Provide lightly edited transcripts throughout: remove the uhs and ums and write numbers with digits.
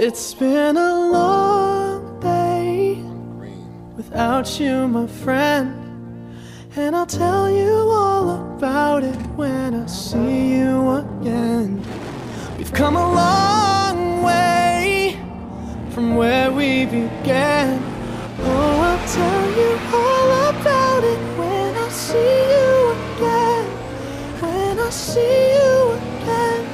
It's been a long day without you, my friend, and I'll tell you all about it when I see you again. We've come a long way from where we began. Oh, I'll tell you all about it when I see you again. When I see you again.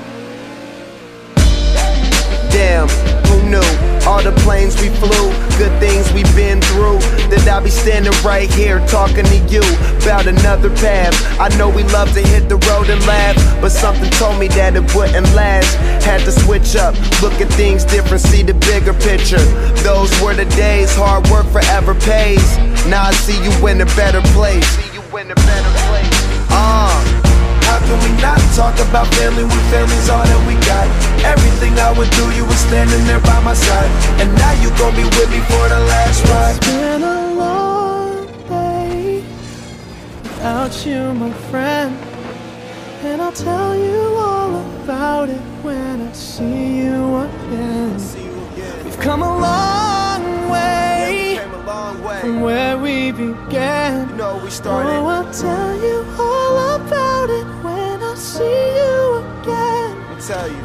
Damn, who knew? All the planes we flew, good things we've been through, that I'll be standing right here talking to you about another path. I know we love to hit the road and laugh, but something told me that it wouldn't last. Had to switch up, look at things different, see the bigger picture. Those were the days, hard work forever pays. Now I see you in a better place. How can we not talk about family when family's all that we got? Everything I would do, you were standing there by my side, and now you gon' be with me for the last ride. It's been a long day without you, my friend, and I'll tell you all about it when I see you again. We've come a long way from where we began. Oh, I'll tell you all about it when I see you again.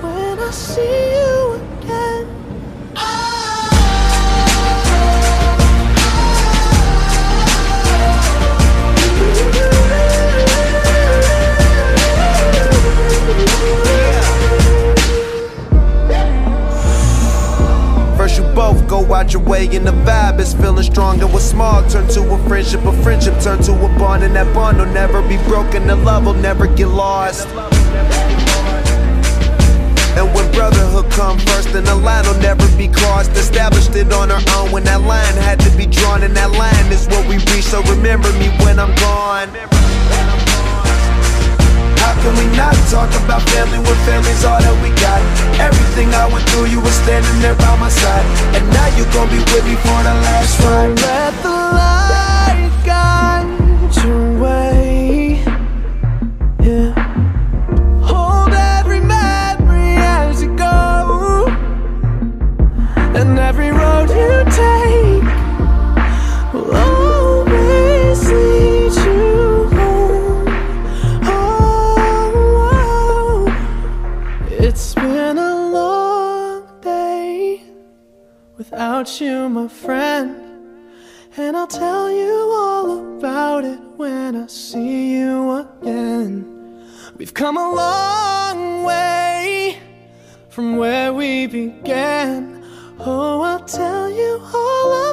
When I see you again. First you both go out your way and the vibe is feeling strong, and what's small turn to a friendship turn to a bond, and that bond will never be broken, the love will never get lost. And when brotherhood come first, then the line will never be crossed. Established it on our own when that line had to be drawn, and that line is what we reach, so remember me when I'm gone. How can we not talk about family when family's all that we got? Everything I went through, you were standing there by my side, and now you gon' be with me for the last ride. Let the light guide your way, yeah. Hold every memory as you go, and every road you take will always lead you home. Oh, it's been a long day without you, my friend, and I'll tell you all about it when I see you again. We've come a long way from where we began. Oh, I'll tell you all about it